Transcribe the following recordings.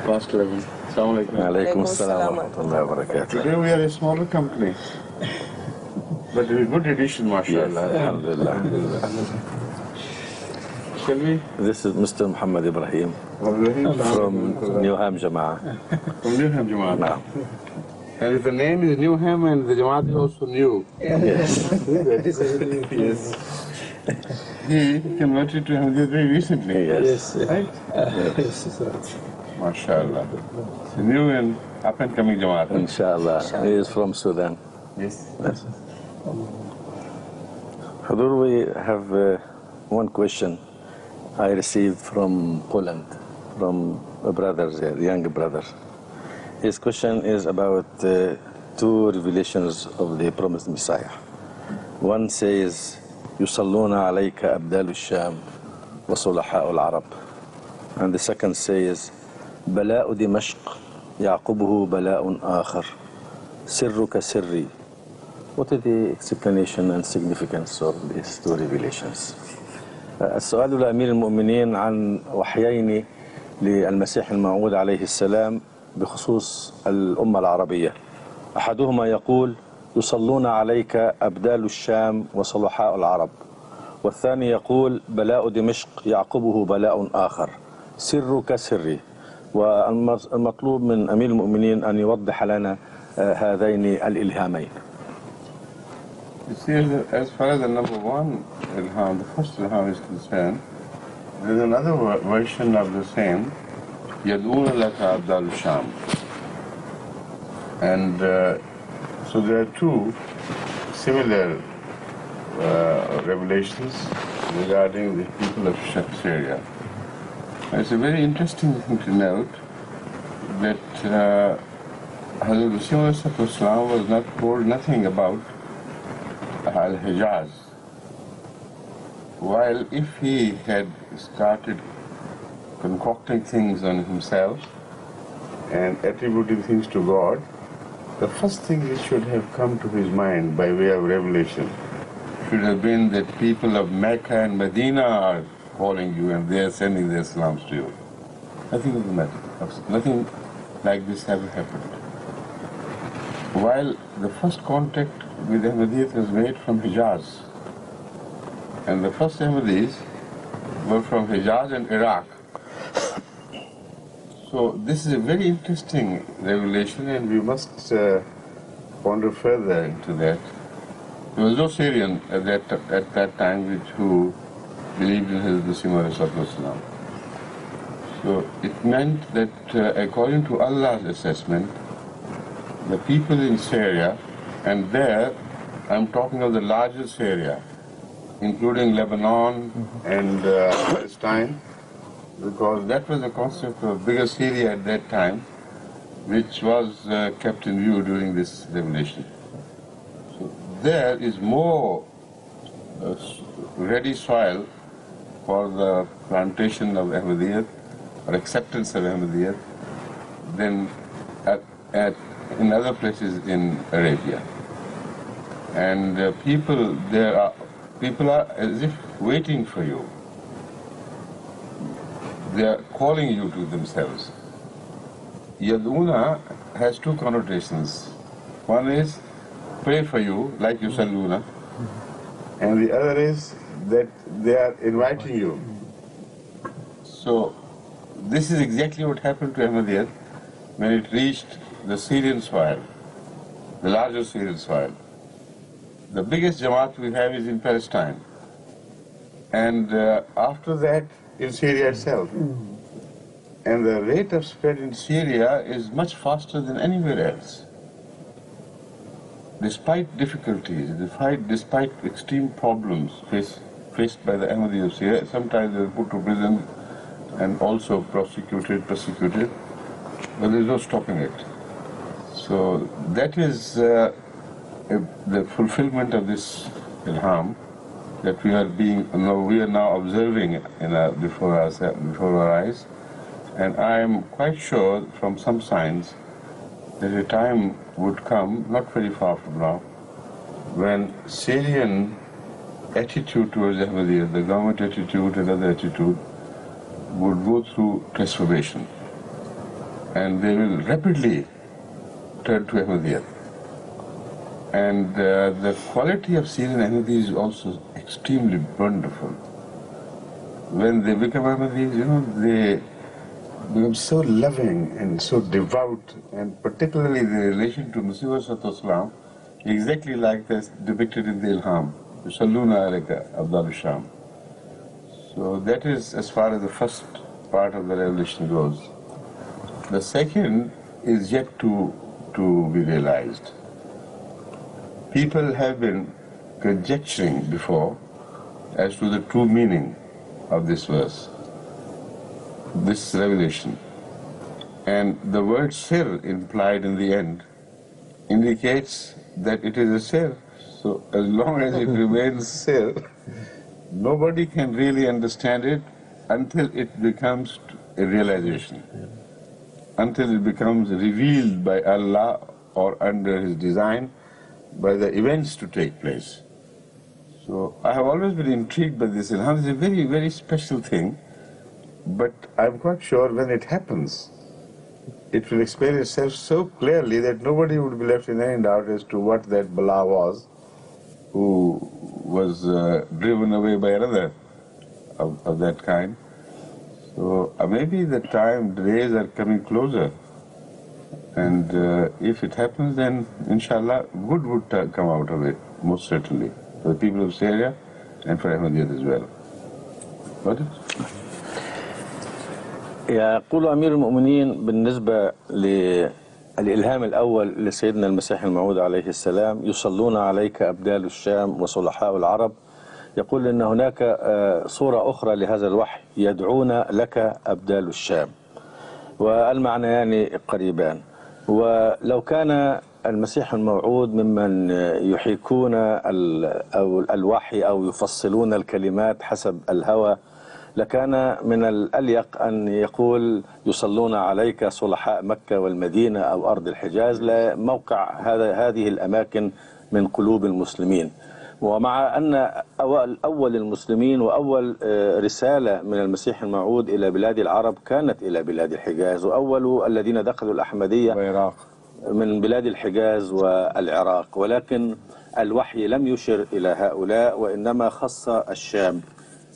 past 11. Assalamu alaikum. Alaikum assalam wa rahmatullahi wa barakatuh. Today we are a smaller company, but a good edition, mashallah. Yes, alhamdulillah. Shall we? This is Mr. Muhammad Ibrahim from Newham Jama'ah. From Newham Jamaat. Now, And if the name is Newham and the Jamaat is also new. yes. Yes. He converted to Ahmadiyya very recently. Yes. Right? Yes. Mashallah. It's a new and up and coming Jamaat. Inshallah. He is from Sudan. Yes. Yes. Hudur, we have one question I received from Poland, from a brother there, young brother. His question is about two revelations of the promised Messiah. One says, يصلون عليك أبدال الشام وصلحاء العرب. And the second says, بلاء دمشق يعقبه بلاء آخر سرك سري. What is the explanation and significance of these two revelations? السؤال لأمير المؤمنين عن وحيين للمسيح الموعود عليه السلام بخصوص الأمة العربية. أحدهما يقول يصلون عليك أبدال الشام وصلحاء العرب، والثاني يقول بلاء دمشق يعقبه بلاء آخر سرك سري. والمطلوب من أمير المؤمنين أن يوضح لنا هذين الإلهامين. You see, as far as the number one ilham, the first ilham is concerned, there is another version of the same, Yad'una laka abdal sham. And so there are two similar revelations regarding the people of Syria. It's a very interesting thing to note that Hazrat Rasulullah was not told nothing about Al-Hijaz, while if he had started concocting things on himself and attributing things to God, the first thing which should have come to his mind by way of revelation should have been that people of Mecca and Medina are calling you and they are sending their salams to you. Nothing of the matter. Nothing like this ever happened. While the first contact with Ahmadiyyat was made from Hijaz, and the first Ahmadis were from Hijaz and Iraq. So this is a very interesting revelation, and we must ponder further into that. There was no Syrian at that time who believed in Hazrat Rasulullah. So it meant that according to Allah's assessment, the people in Syria, and there I'm talking of the largest area, including Lebanon and Palestine, because that was the concept of bigger Syria at that time, which was kept in view during this revelation. So there is more ready soil for the plantation of Ahmadiyyat or acceptance of Ahmadiyyat than in other places in Arabia. And people are as if waiting for you. They are calling you to themselves. Yad'una has two connotations. One is pray for you, like yusalluna, and the other is that they are inviting you. So this is exactly what happened to Ahmadiyyat when it reached the Syrian soil, the larger Syrian soil. The biggest Jamaat we have is in Palestine, and after that in Syria itself. And the rate of spread in Syria is much faster than anywhere else. Despite difficulties, despite extreme problems faced by the Ahmadis of Syria, sometimes they are put to prison and also persecuted, but there is no stopping it. So that is the fulfillment of this ilham that we are now observing before our eyes, and I am quite sure from some signs that a time would come, not very far from now, when Syrian attitude towards Ahmadiyya, the government attitude and other attitude, would go through transformation. and they will rapidly turn to Ahmadiyya. And the quality of Syrian Ahmadis is also extremely wonderful. When they become Ahmadis, they become so loving and so devout, and particularly the relation to Masih Islam, exactly like that's depicted in the Ilham, Yusalluna alayka Abdal Sham. So that is as far as the first part of the revelation goes. The second is yet to be realized. People have been conjecturing before as to the true meaning of this verse, this revelation. And the word sir implied in the end indicates that it is a sir. So as long as it remains sir, nobody can really understand it until it becomes a realization, until it becomes revealed by Allah or under His design, by the events to take place. So I have always been intrigued by this. Ilham is a very, very special thing, but I'm quite sure when it happens, it will explain itself so clearly that nobody would be left in any doubt as to what that Bala was, who was driven away by another of that kind. So maybe the time, the days are coming closer. And if it happens, then inshallah, good would come out of it, most certainly, for the people of Syria and for Ahmadiyyat as well. What is? يقول أمير المؤمنين بالنسبة للإلهام الأول لسيدنا المسيح الموعود عليه السلام، يصلون عليك أبدال الشام وصلحاء العرب. يقول أن هناك صورة أخرى لهذا الوحي، يدعون لك أبدال الشام، والمعنيان قريبان. ولو كان المسيح الموعود ممن يحيكون الوحي أو يفصلون الكلمات حسب الهوى، لكان من الأليق أن يقول يصلون عليك صلحاء مكة والمدينة أو أرض الحجاز، لموقع هذه الأماكن من قلوب المسلمين. ومع أن أول المسلمين وأول رسالة من المسيح الموعود إلى بلاد العرب كانت إلى بلاد الحجاز، وأول الذين دخلوا الأحمدية من بلاد الحجاز والعراق، ولكن الوحي لم يشر إلى هؤلاء وإنما خص الشام.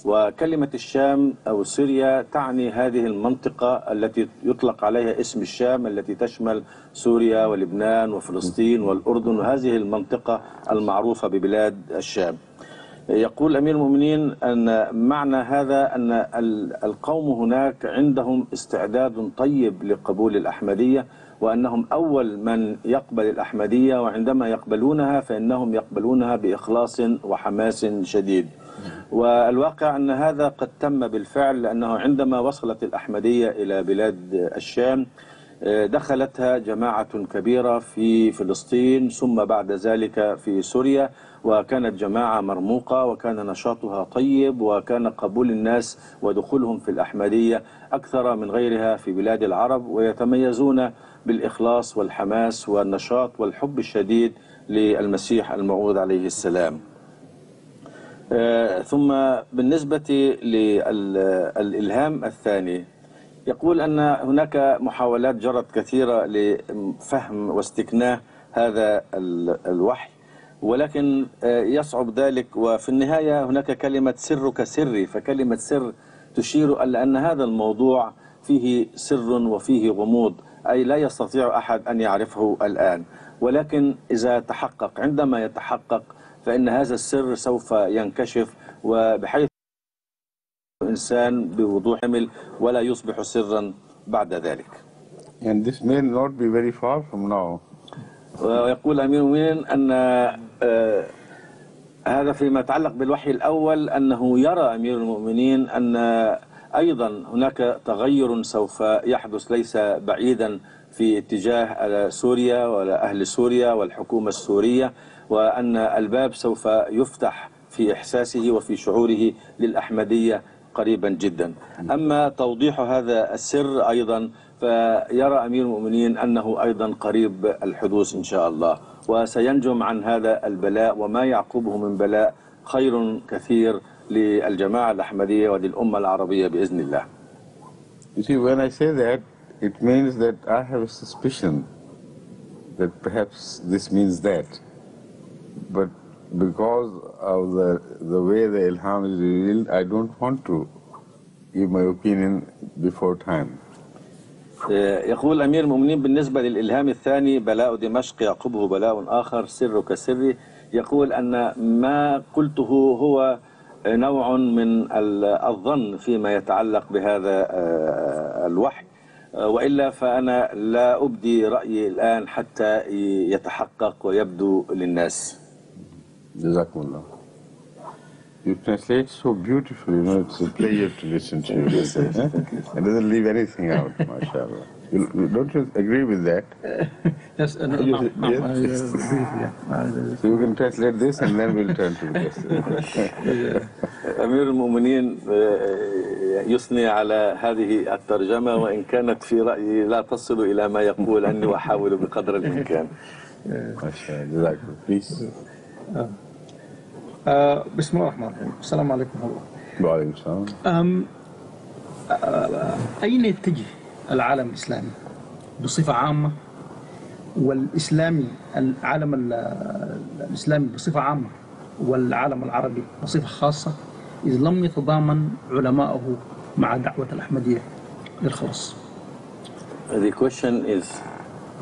وكلمة الشام أو سوريا تعني هذه المنطقة التي يطلق عليها اسم الشام، التي تشمل سوريا ولبنان وفلسطين والأردن، وهذه المنطقة المعروفة ببلاد الشام. يقول أمير المؤمنين أن معنى هذا أن القوم هناك عندهم استعداد طيب لقبول الأحمدية، وأنهم أول من يقبل الأحمدية، وعندما يقبلونها فإنهم يقبلونها بإخلاص وحماس شديد. والواقع أن هذا قد تم بالفعل، لأنه عندما وصلت الأحمدية إلى بلاد الشام دخلتها جماعة كبيرة في فلسطين ثم بعد ذلك في سوريا، وكانت جماعة مرموقة وكان نشاطها طيب، وكان قبول الناس ودخولهم في الأحمدية أكثر من غيرها في بلاد العرب، ويتميزون بالإخلاص والحماس والنشاط والحب الشديد للمسيح الموعود عليه السلام. ثم بالنسبة للإلهام الثاني، يقول أن هناك محاولات جرت كثيرة لفهم واستكناه هذا الوحي، ولكن يصعب ذلك، وفي النهاية هناك كلمة سرك سري، فكلمة سر تشير إلى أن هذا الموضوع فيه سر وفيه غموض، أي لا يستطيع أحد أن يعرفه الآن، ولكن إذا تحقق، عندما يتحقق فإن هذا السر سوف ينكشف، وبحيث الإنسان بوضوح ولا يصبح سرا بعد ذلك. And this may not be very far from now. ويقول أمير المؤمنين أن هذا فيما يتعلق بالوحي الأول، أنه يرى أمير المؤمنين أن أيضا هناك تغير سوف يحدث ليس بعيدا في اتجاه سوريا وأهل سوريا والحكومة السورية، وأن الباب سوف يفتح في إحساسه وفي شعوره للأحمدية قريبا جدا. أما توضيح هذا السر أيضا فيرى أمير المؤمنين أنه أيضا قريب الحدوث إن شاء الله، وسينجم عن هذا البلاء وما يعقبه من بلاء خير كثير للجماعة الأحمدية وللأمة العربية بإذن الله. You see, when I say that, it means that I have a suspicion that perhaps this means that. But because of the way the ilham is revealed, I don't want to give my opinion before time. يقول أمير المؤمنين بالنسبة للإلهام الثاني بلاء دمشق يعقبه بلاء آخر سر كسري، يقول أن ما قلته هو نوع من الظن فيما يتعلق بهذا الوحي، وإلا فأنا لا أبدي رأيي الآن حتى يتحقق ويبدو للناس. جزاكم الله. You translate so beautifully, it's a pleasure to listen to you. It doesn't leave anything out, mashallah. Don't you agree with that? Yes, I agree with that. So you can translate this and then we'll turn to the question. أمير المؤمنين يثني على هذه الترجمة، وإن كانت في رأيي لا تصل إلى ما يقول، أني أحاول بقدر الإمكان. ما شاء الله. جزاك الله. Please. بسم الله الرحمن الرحيم. السلام عليكم ورحمة الله. وعليكم السلام. أين يتجه العالم الإسلامي بصفة عامة، والإسلامي العالم الإسلامي بصفة عامة والعالم العربي بصفة خاصة، إذ لم يتضامن علماءه مع دعوة الأحمدية للخلاص؟ The question is,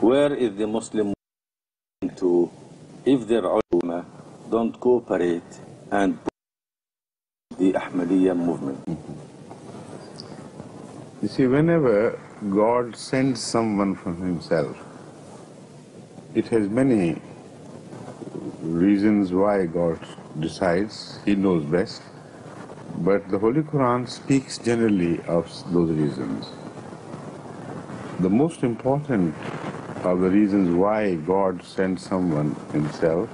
where is the Muslim to if their ulama don't cooperate and the Ahmadiyya movement? You see, whenever God sends someone from himself, it has many reasons why God decides. He knows best. But the Holy Quran speaks generally of those reasons. The most important of the reasons why God sends someone himself,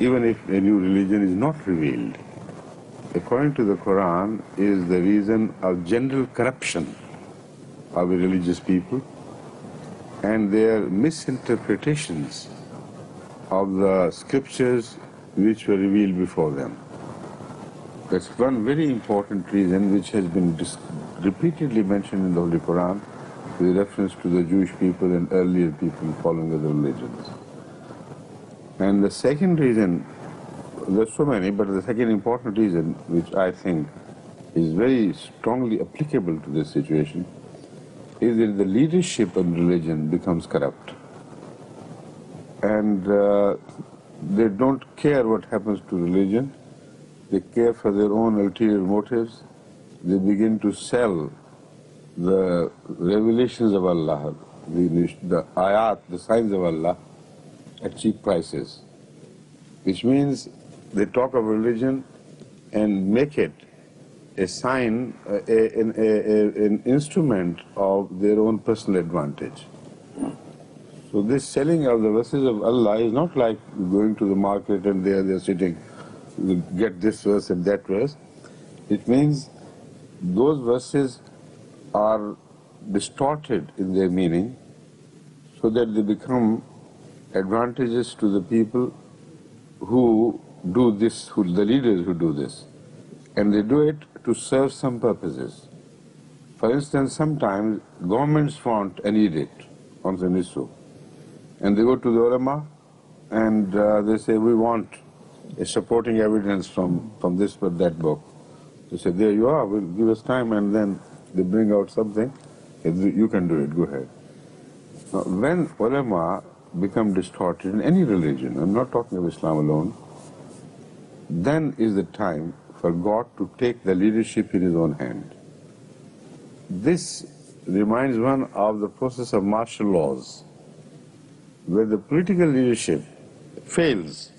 even if a new religion is not revealed, according to the Quran, is the reason of general corruption of a religious people and their misinterpretations of the scriptures which were revealed before them. That's one very important reason which has been repeatedly mentioned in the Holy Quran with reference to the Jewish people and earlier people following other religions. And the second reason, there's so many, but the second important reason which I think is very strongly applicable to this situation is that the leadership of religion becomes corrupt. And they don't care what happens to religion. They care for their own ulterior motives. They begin to sell the revelations of Allah, the ayat, the signs of Allah, at cheap prices. Which means they talk of religion and make it a sign, an instrument of their own personal advantage. So this selling of the verses of Allah is not like going to the market and they're sitting, get this verse and that verse. It means those verses are distorted in their meaning so that they become advantages to the people who do this, the leaders who do this. And they do it to serve some purposes. For instance, sometimes governments want an edict on some issue. And they go to the ulama and they say, we want a supporting evidence from this or that book. They say, there you are, well, give us time, and then they bring out something, you can do it, go ahead. Now, when ulama become distorted in any religion, I'm not talking of Islam alone, then is the time for God to take the leadership in His own hand. This reminds one of the process of martial laws, where the political leadership fails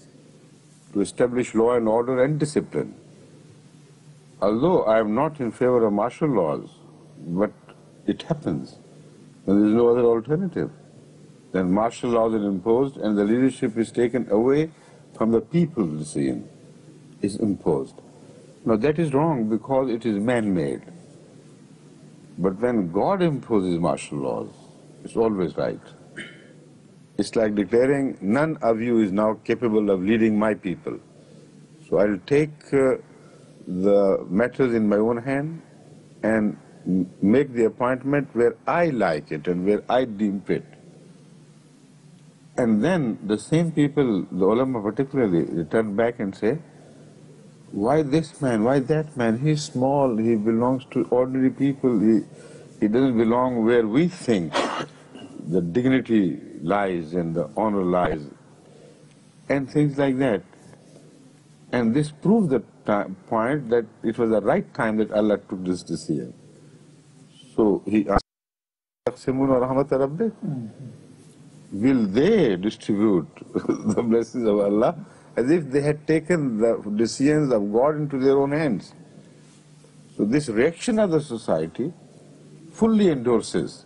to establish law and order and discipline. Although I am not in favor of martial laws, but it happens, and there is no other alternative. Then martial laws are imposed and the leadership is taken away from the people's decision, is imposed. Now that is wrong because it is man-made. But when God imposes martial laws, it's always right. It's like declaring, none of you is now capable of leading my people. So I'll take the matters in my own hand and make the appointment where I like it and where I deem fit. And then the same people, the ulama particularly, return back and say, why this man, why that man? He's small, he belongs to ordinary people, he doesn't belong where we think the dignity lies and the honor lies, and things like that. And this proves the point that it was the right time that Allah took this decision. So he asked, will they distribute the blessings of Allah as if they had taken the decisions of God into their own hands? So this reaction of the society fully endorses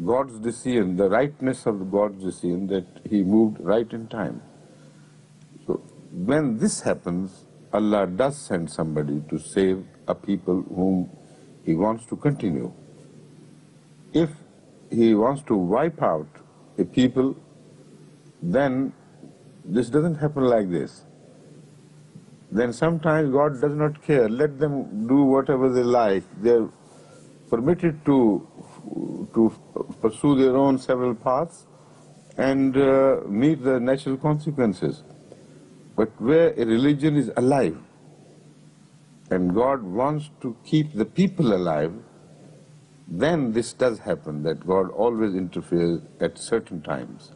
God's decision, the rightness of God's decision, that He moved right in time. So when this happens, Allah does send somebody to save a people whom He wants to continue. If He wants to wipe out a people, then this doesn't happen like this. Then sometimes God does not care. Let them do whatever they like. They're permitted to pursue their own several paths and meet the natural consequences. But where a religion is alive and God wants to keep the people alive, then this does happen, that God always interferes at certain times.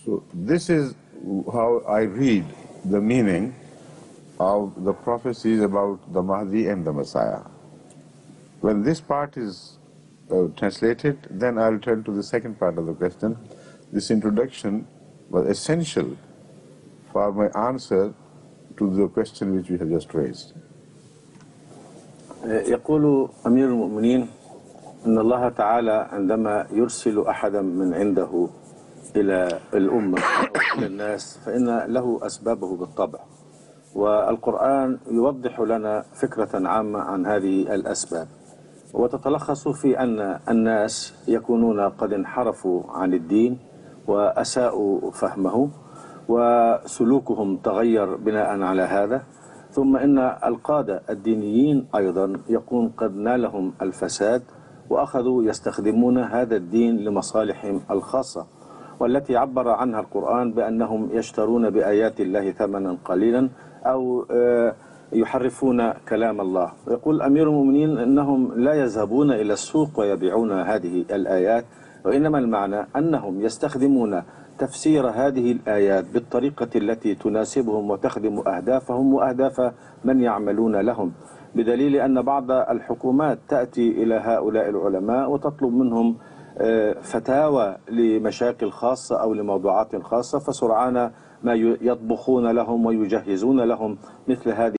So this is how I read the meaning of the prophecies about the Mahdi and the Messiah. When this part is translated, then I'll turn to the second part of the question. This introduction was essential for my answer to the question which we have just raised. يقول أمير المؤمنين أن الله تعالى عندما يرسل أحدا من عنده إلى الأمة أو إلى الناس فإن له أسبابه بالطبع، والقرآن يوضح لنا فكرة عامة عن هذه الأسباب، وتتلخص في أن الناس يكونون قد انحرفوا عن الدين وأساءوا فهمه وسلوكهم تغير بناء على هذا، ثم إن القادة الدينيين أيضا يكون قد نالهم الفساد وأخذوا يستخدمون هذا الدين لمصالحهم الخاصة، والتي عبر عنها القرآن بأنهم يشترون بآيات الله ثمنا قليلا أو يحرفون كلام الله. يقول أمير المؤمنين أنهم لا يذهبون إلى السوق ويبيعون هذه الآيات، وإنما المعنى أنهم يستخدمون تفسير هذه الآيات بالطريقة التي تناسبهم وتخدم أهدافهم وأهداف من يعملون لهم، بدليل أن بعض الحكومات تأتي إلى هؤلاء العلماء وتطلب منهم فتاوى لمشاكل خاصة أو لموضوعات خاصة، فسرعان ما يطبخون لهم ويجهزون لهم مثل هذه.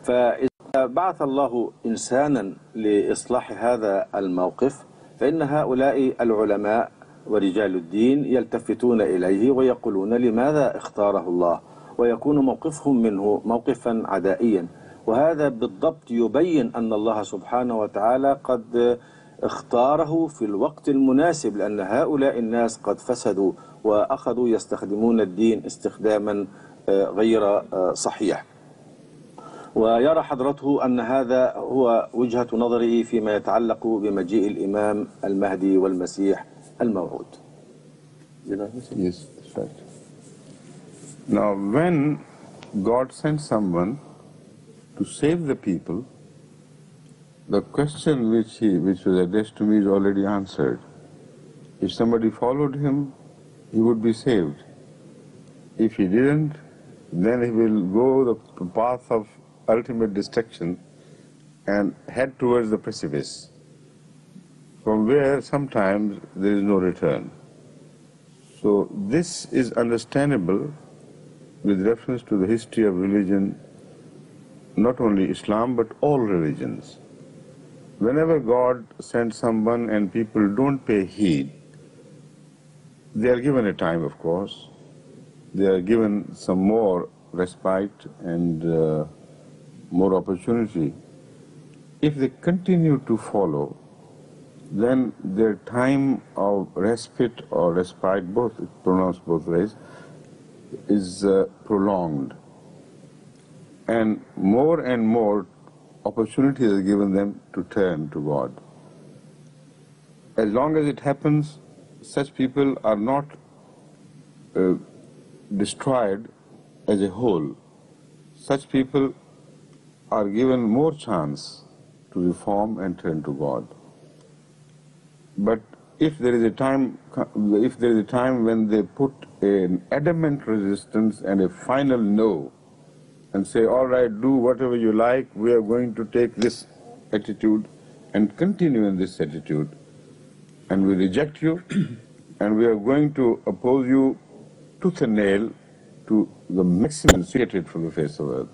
فإذا بعث الله إنسانا لإصلاح هذا الموقف فإن هؤلاء العلماء ورجال الدين يلتفتون إليه ويقولون لماذا اختاره الله، ويكون موقفهم منه موقفا عدائيا، وهذا بالضبط يبين أن الله سبحانه وتعالى قد اختاره في الوقت المناسب، لأن هؤلاء الناس قد فسدوا وأخذوا يستخدمون الدين استخداما غير صحيح. ويرى حضرته أن هذا هو وجهة نظره فيما يتعلق بمجيء الإمام المهدي والمسيح الموعود. Yes, that's right. Now, when God sends someone to save the people, the question which was addressed to me is already answered. If somebody followed him, he would be saved. If he didn't, then he will go the path of ultimate destruction and head towards the precipice, from where sometimes there is no return. So this is understandable with reference to the history of religion, not only Islam but all religions. Whenever God sends someone and people don't pay heed, they are given a time, of course. They are given some more respite and more opportunity. If they continue to follow, then their time of respite or respite, both pronounced both ways, is prolonged. And more opportunity is given them to turn to God. As long as it happens, such people are not destroyed as a whole. Such people are given more chance to reform and turn to God. But if there is a time when they put an adamant resistance and a final no, and say, all right, do whatever you like, we are going to take this attitude and continue in this attitude, and we reject you, and we are going to oppose you tooth and nail to the maximum created from the face of earth.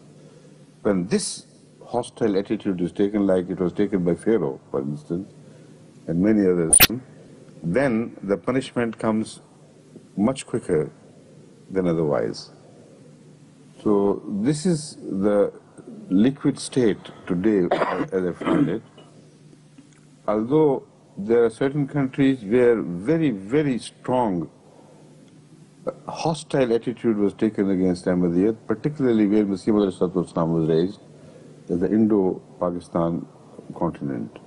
When this hostile attitude is taken, like it was taken by Pharaoh, for instance, and many others, then the punishment comes much quicker than otherwise. So this is the liquid state today, as I find it. Although there are certain countries where very, very strong hostile attitude was taken against Ahmadiyyat, particularly where Masih Maud Islam was raised, in the Indo-Pakistan continent.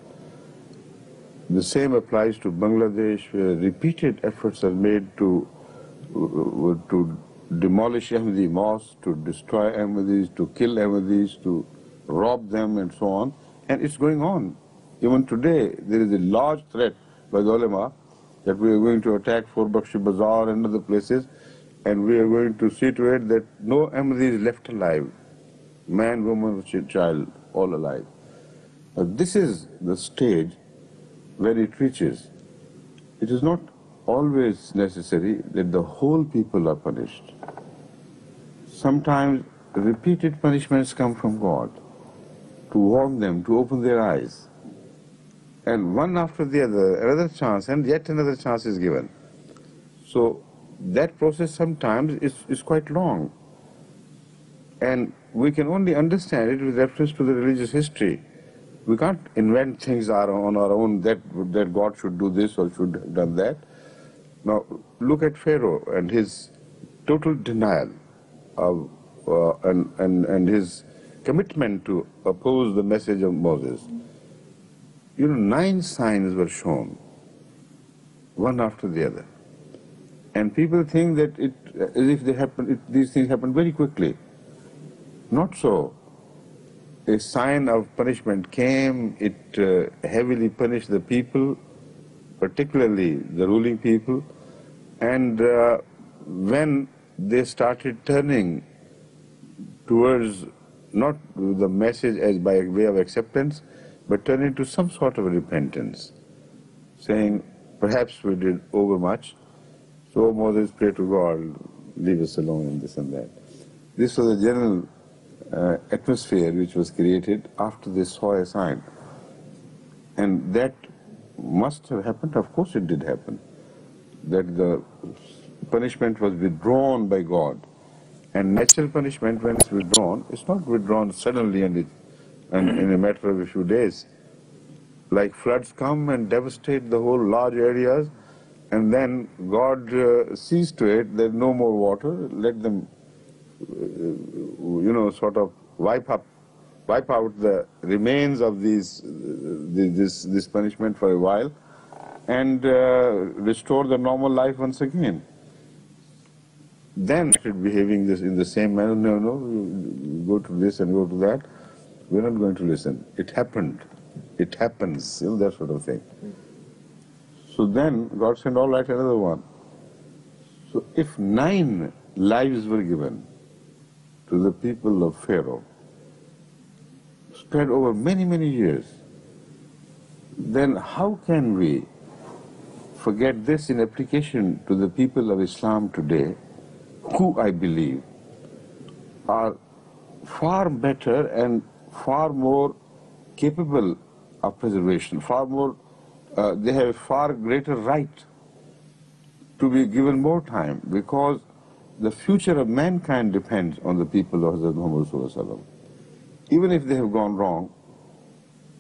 The same applies to Bangladesh, where repeated efforts are made to demolish Ahmadi mosques, to destroy Ahmadis, to kill Ahmadis, to rob them, and so on. And it's going on. Even today, there is a large threat by the ulama that we are going to attack Fort Bakshi Bazaar and other places, and we are going to see to it that no Ahmadi is left alive. Man, woman, child, all alive. This is the stage where it reaches. It is not always necessary that the whole people are punished. Sometimes repeated punishments come from God to warn them, to open their eyes. And one after the other, another chance, and yet another chance is given. So that process sometimes is quite long. And we can only understand it with reference to the religious history. We can't invent things on our own that God should do this or should have done that. Now, look at Pharaoh and his total denial of, and his commitment to oppose the message of Moses. 9 signs were shown, one after the other. And people think that as if these things happen very quickly. Not so. A sign of punishment came, it heavily punished the people, particularly the ruling people, and when they started turning towards not the message as by way of acceptance, but turning to some sort of repentance, saying, perhaps we did overmuch, so Moses, pray to God, leave us alone, and this and that. This was a general atmosphere which was created after they saw a sign. And that must have happened, of course it did happen, that the punishment was withdrawn by God. And natural punishment, when it's withdrawn, it's not withdrawn suddenly and in a matter of a few days. Like floods come and devastate the whole large areas, and then God sees to it there's no more water, let them sort of wipe out the remains of this punishment for a while, and restore the normal life once again. Then started behaving this in the same manner. No, you go to this and go to that. We're not going to listen. It happened. It happens. That sort of thing. So then God sent, all right, another one. So if 9 lives were given to the people of Pharaoh, spread over many, many years, then how can we forget this in application to the people of Islam today, who I believe are far better and far more capable of preservation, they have a far greater right to be given more time, because the future of mankind depends on the people of Hazrat Muhammad Sallallahu Alaihi Wasallam. Even if they have gone wrong,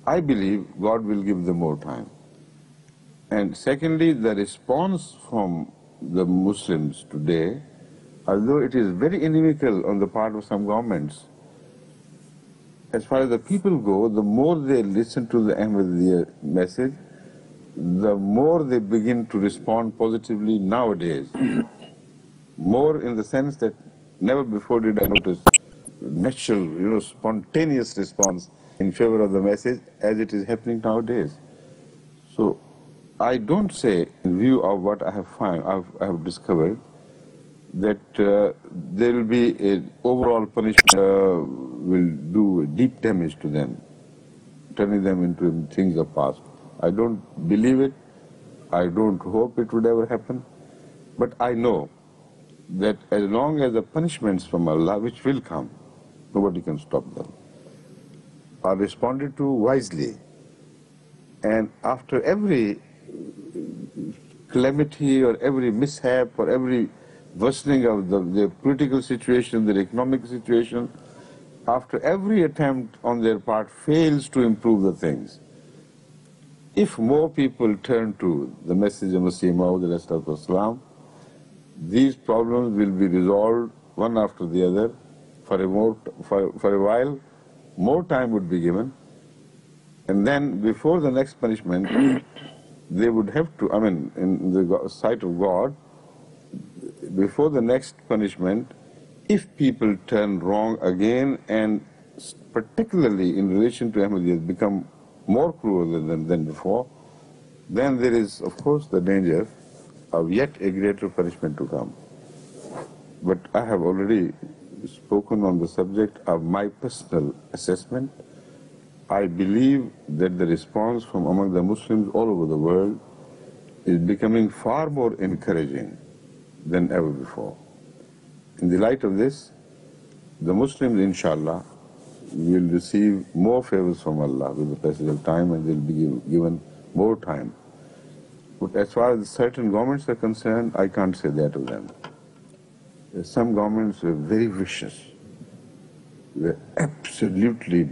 I believe God will give them more time. And secondly, the response from the Muslims today, although it is very inimical on the part of some governments, as far as the people go, the more they listen to the Ahmadiyya message, the more they begin to respond positively nowadays. More in the sense that never before did I notice natural, spontaneous response in favor of the message as it is happening nowadays. So I don't say, in view of what I have discovered, that there will be an overall punishment will do deep damage to them, turning them into things of past. I don't believe it. I don't hope it would ever happen. But I know that as long as the punishments from Allah, which will come, nobody can stop them, are responded to wisely. And after every calamity or every mishap or every worsening of the political situation, the economic situation, after every attempt on their part fails to improve the things, if more people turn to the message of Masih Maud, the rest of Islam, these problems will be resolved one after the other. For a while, more time would be given, and then before the next punishment, they would have to, in the sight of God, before the next punishment, if people turn wrong again, and particularly in relation to Ahmadiyyas become more cruel than before, then there is, of course, the danger of yet a greater punishment to come. But I have already spoken on the subject of my personal assessment. I believe that the response from among the Muslims all over the world is becoming far more encouraging than ever before. In the light of this, the Muslims, inshallah, will receive more favors from Allah with the passage of time, and they'll be given more time. But as far as certain governments are concerned, I can't say that of them. Some governments were very vicious. They're absolutely,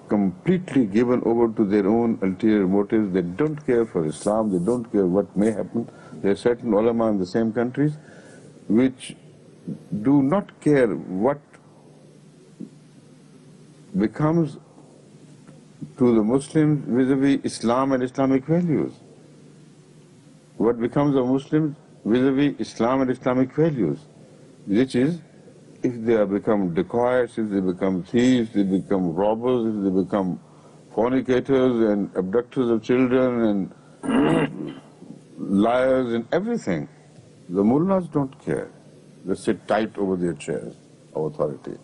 completely given over to their own ulterior motives. They don't care for Islam. They don't care what may happen. There are certain ulama in the same countries which do not care what becomes to the Muslims vis-a-vis Islam and Islamic values. What becomes of Muslims vis-a-vis Islam and Islamic values, which is, if they have become dacoits, if they become thieves, they become robbers, if they become fornicators and abductors of children and liars and everything, the mullahs don't care. They sit tight over their chairs of authority.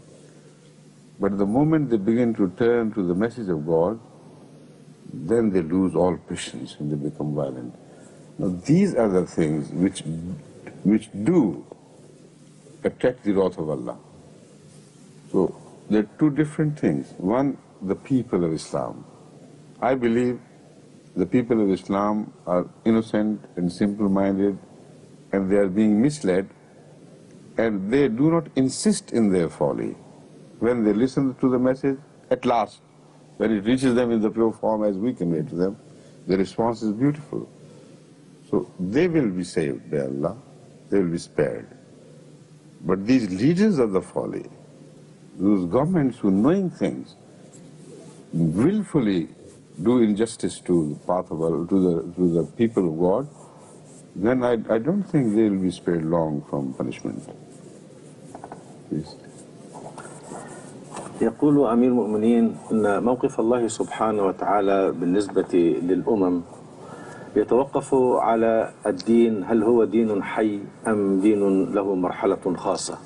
But the moment they begin to turn to the message of God, then they lose all patience and they become violent. Now these are the things which do attract the wrath of Allah. So there are two different things. One, the people of Islam. I believe the people of Islam are innocent and simple-minded, and they are being misled, and they do not insist in their folly. When they listen to the message, at last, when it reaches them in the pure form as we convey to them, the response is beautiful. So they will be saved by Allah, they will be spared. But these leaders of the folly, those governments who, knowing things, willfully do injustice to the path of Allah, to the people of God, then I don't think they will be spared long from punishment. Please. يقول أمير المؤمنين أن موقف الله سبحانه وتعالى بالنسبة للأمم يتوقف على الدين، هل هو دين حي أم دين له مرحلة خاصة.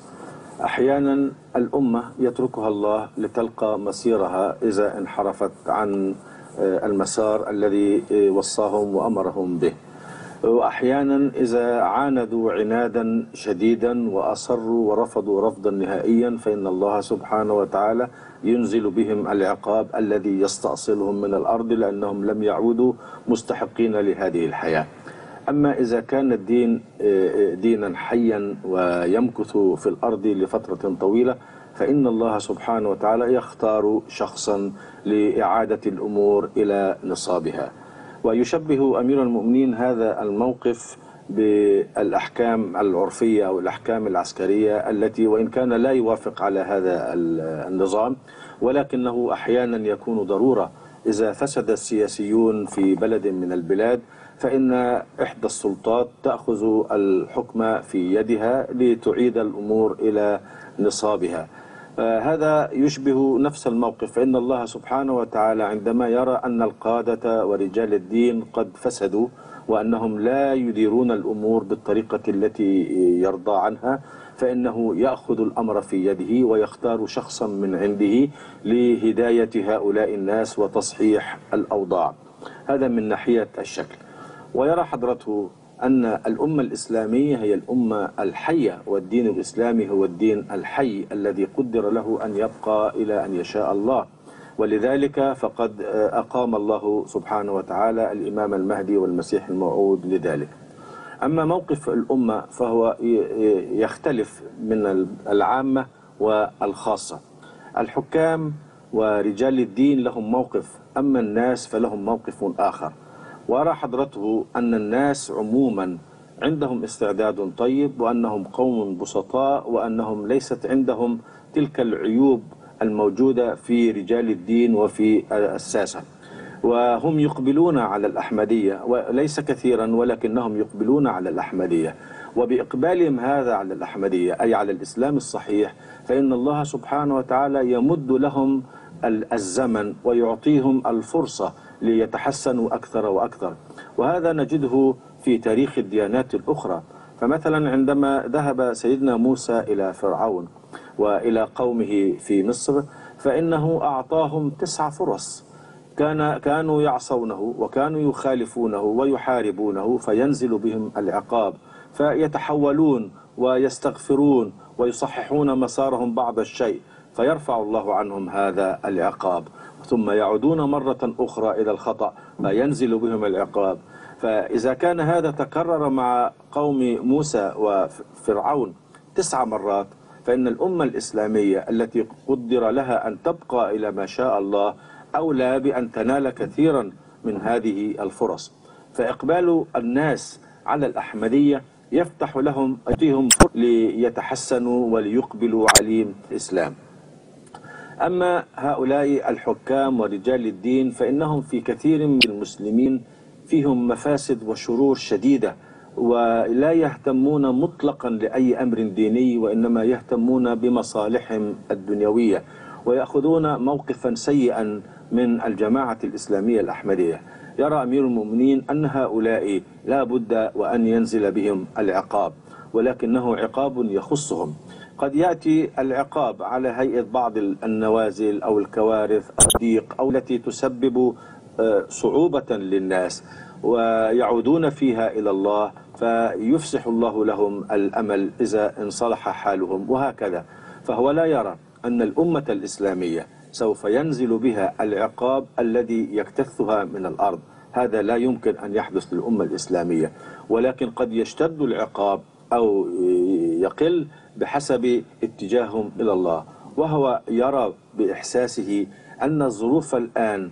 أحيانا الأمة يتركها الله لتلقى مصيرها إذا انحرفت عن المسار الذي وصاهم وأمرهم به، وأحيانا إذا عاندوا عنادا شديدا وأصروا ورفضوا رفضا نهائيا فإن الله سبحانه وتعالى ينزل بهم العقاب الذي يستأصلهم من الأرض لأنهم لم يعودوا مستحقين لهذه الحياة. أما إذا كان الدين دينا حيا ويمكث في الأرض لفترة طويلة فإن الله سبحانه وتعالى يختار شخصا لإعادة الأمور إلى نصابها. ويشبه أمير المؤمنين هذا الموقف بالأحكام العرفية أو الأحكام العسكرية التي وإن كان لا يوافق على هذا النظام، ولكنه أحيانا يكون ضرورة. إذا فسد السياسيون في بلد من البلاد فإن إحدى السلطات تأخذ الحكم في يدها لتعيد الأمور إلى نصابها. هذا يشبه نفس الموقف، فإن الله سبحانه وتعالى عندما يرى أن القادة ورجال الدين قد فسدوا وأنهم لا يديرون الأمور بالطريقة التي يرضى عنها، فإنه يأخذ الأمر في يده ويختار شخصا من عنده لهداية هؤلاء الناس وتصحيح الأوضاع. هذا من ناحية الشكل. ويرى حضرته أن الأمة الإسلامية هي الأمة الحية، والدين الإسلامي هو الدين الحي الذي قدر له أن يبقى إلى أن يشاء الله، ولذلك فقد أقام الله سبحانه وتعالى الإمام المهدي والمسيح الموعود لذلك. أما موقف الأمة فهو يختلف من العامة والخاصة. الحكام ورجال الدين لهم موقف، أما الناس فلهم موقف آخر. وأرى حضرته أن الناس عموما عندهم استعداد طيب، وأنهم قوم بسطاء، وأنهم ليست عندهم تلك العيوب الموجودة في رجال الدين وفي الساسة، وهم يقبلون على الأحمدية، وليس كثيرا ولكنهم يقبلون على الأحمدية. وبإقبالهم هذا على الأحمدية أي على الإسلام الصحيح، فإن الله سبحانه وتعالى يمد لهم الزمن ويعطيهم الفرصة ليتحسنوا أكثر وأكثر. وهذا نجده في تاريخ الديانات الأخرى. فمثلا عندما ذهب سيدنا موسى إلى فرعون وإلى قومه في مصر، فإنه أعطاهم 9 فرص. كانوا يعصونه وكانوا يخالفونه ويحاربونه، فينزل بهم العقاب، فيتحولون ويستغفرون ويصححون مسارهم بعض الشيء، فيرفع الله عنهم هذا العقاب، ثم يعودون مرة أخرى إلى الخطأ فينزل بهم العقاب. فإذا كان هذا تكرر مع قوم موسى وفرعون 9 مرات، فإن الأمة الإسلامية التي قدر لها أن تبقى إلى ما شاء الله أولى بأن تنال كثيرا من هذه الفرص. فإقبال الناس على الأحمدية يفتح لهم أيديهم ليتحسنوا وليقبلوا على الإسلام. أما هؤلاء الحكام ورجال الدين فإنهم في كثير من المسلمين فيهم مفاسد وشرور شديدة، ولا يهتمون مطلقا لأي أمر ديني، وإنما يهتمون بمصالحهم الدنيوية، ويأخذون موقفا سيئا من الجماعة الإسلامية الأحمدية. يرى أمير المؤمنين أن هؤلاء لا بد وأن ينزل بهم العقاب، ولكنه عقاب يخصهم. قد يأتي العقاب على هيئة بعض النوازل أو الكوارث أو الضيق أو التي تسبب صعوبة للناس، ويعودون فيها إلى الله، فيفسح الله لهم الأمل إذا انصلح حالهم، وهكذا. فهو لا يرى أن الأمة الإسلامية سوف ينزل بها العقاب الذي يكتثها من الأرض. هذا لا يمكن أن يحدث للأمة الإسلامية، ولكن قد يشتد العقاب أو يقل بحسب اتجاههم إلى الله. وهو يرى بإحساسه أن الظروف الآن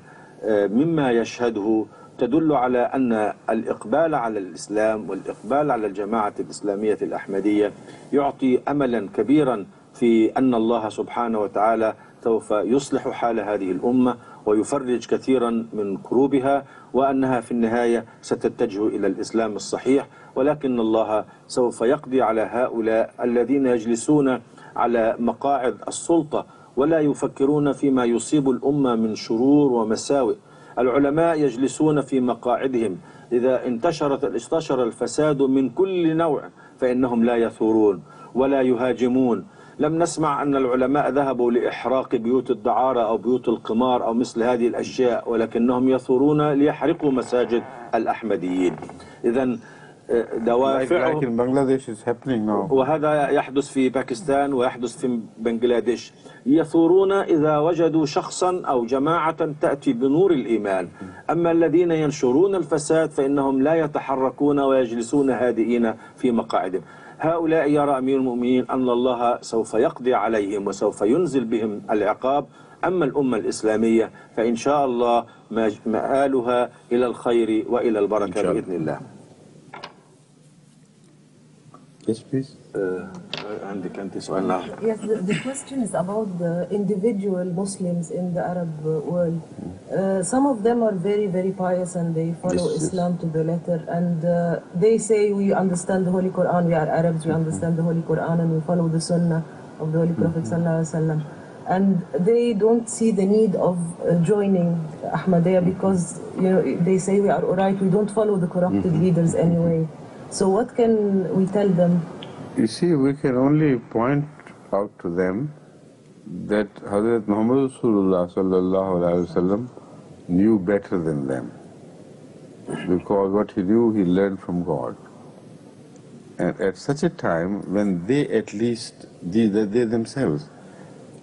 مما يشهده تدل على أن الإقبال على الإسلام والإقبال على الجماعة الإسلامية الأحمدية يعطي أملا كبيرا في أن الله سبحانه وتعالى سوف يصلح حال هذه الأمة ويفرج كثيرا من كروبها، وأنها في النهاية ستتجه إلى الإسلام الصحيح. ولكن الله سوف يقضي على هؤلاء الذين يجلسون على مقاعد السلطة ولا يفكرون فيما يصيب الأمة من شرور ومساوئ. العلماء يجلسون في مقاعدهم، إذا انتشر الفساد من كل نوع فإنهم لا يثورون ولا يهاجمون. لم نسمع أن العلماء ذهبوا لإحراق بيوت الدعارة أو بيوت القمار أو مثل هذه الأشياء، ولكنهم يثورون ليحرقوا مساجد الأحمديين. إذن دوافعهم like in Bangladesh is happening now. وهذا يحدث في باكستان ويحدث في بنغلاديش. يثورون إذا وجدوا شخصا أو جماعة تأتي بنور الإيمان. أما الذين ينشرون الفساد فإنهم لا يتحركون ويجلسون هادئين في مقاعدهم. هؤلاء يرى أمير المؤمنين أن الله سوف يقضي عليهم وسوف ينزل بهم العقاب. أما الأمة الإسلامية فإن شاء الله مآلها إلى الخير وإلى البركة بإذن الله. Yes, please. عندك أنت سؤال آخر. Yes, the question is about the individual Muslims in the Arab world. Some of them are very, very pious and they follow Yes, yes. Islam to the letter. And they say, we understand the Holy Quran, we are Arabs, we understand the Holy Quran and we follow the Sunnah of the Holy Prophet Sallallahu Alaihi Wasallam. And they don't see the need of joining Ahmadiyya because they say we are alright, we don't follow the corrupted leaders anyway. So what can we tell them? You see, we can only point out to them that Hazrat Muhammad Rasulullah sallallahu alaihi wasallam knew better than them, because what he knew he learned from God. And at such a time when they at least, they themselves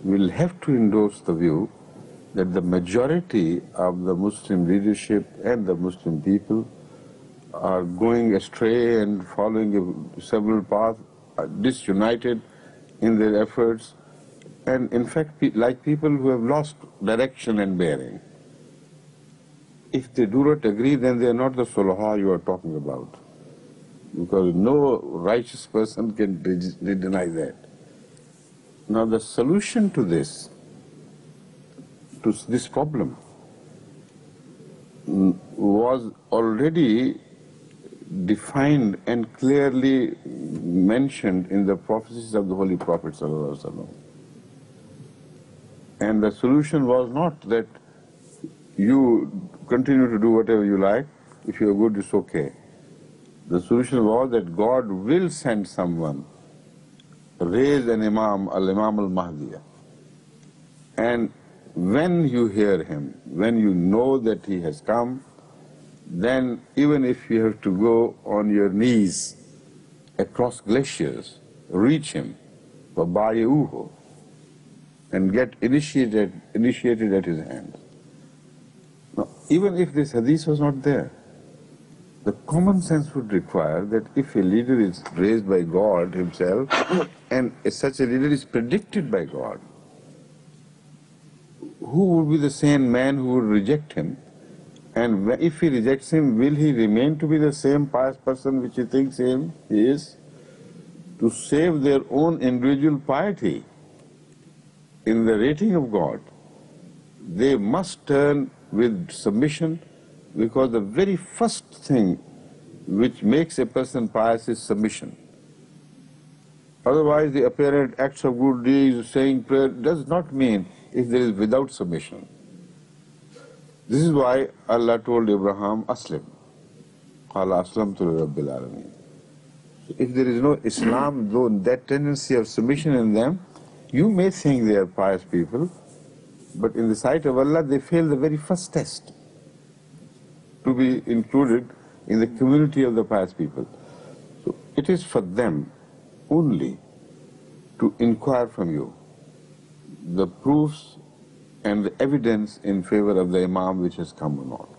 will have to endorse the view that the majority of the Muslim leadership and the Muslim people are going astray and following several paths, are disunited in their efforts, and in fact like people who have lost direction and bearing. If they do not agree, then they are not the Sulaha you are talking about, because no righteous person can deny that. Now the solution to this problem was already defined and clearly mentioned in the prophecies of the Holy Prophet ﷺ. And the solution was not that you continue to do whatever you like, if you are good it's okay. The solution was that God will send someone, raise an Imam, Al-Imam Al-Mahdi. And when you hear him, when you know that he has come, then even if you have to go on your knees across glaciers, reach him, وَبَايِعُوهُ, and get initiated at his hands. Now, even if this hadith was not there, the common sense would require that if a leader is raised by God himself, and such a leader is predicted by God, who would be the sane man who would reject him? And if he rejects him, will he remain to be the same pious person which he thinks he is? To save their own individual piety in the rating of God, they must turn with submission, because the very first thing which makes a person pious is submission. Otherwise, the apparent acts of good deeds, saying prayer, does not mean if there is without submission. This is why Allah told Abraham, Aslim. Qala aslamtu li rabbil alameen. If there is no Islam, though that tendency of submission in them, you may think they are pious people, but in the sight of Allah, they fail the very first test to be included in the community of the pious people. So it is for them only to inquire from you the proofs and the evidence in favor of the Imam which has come or not.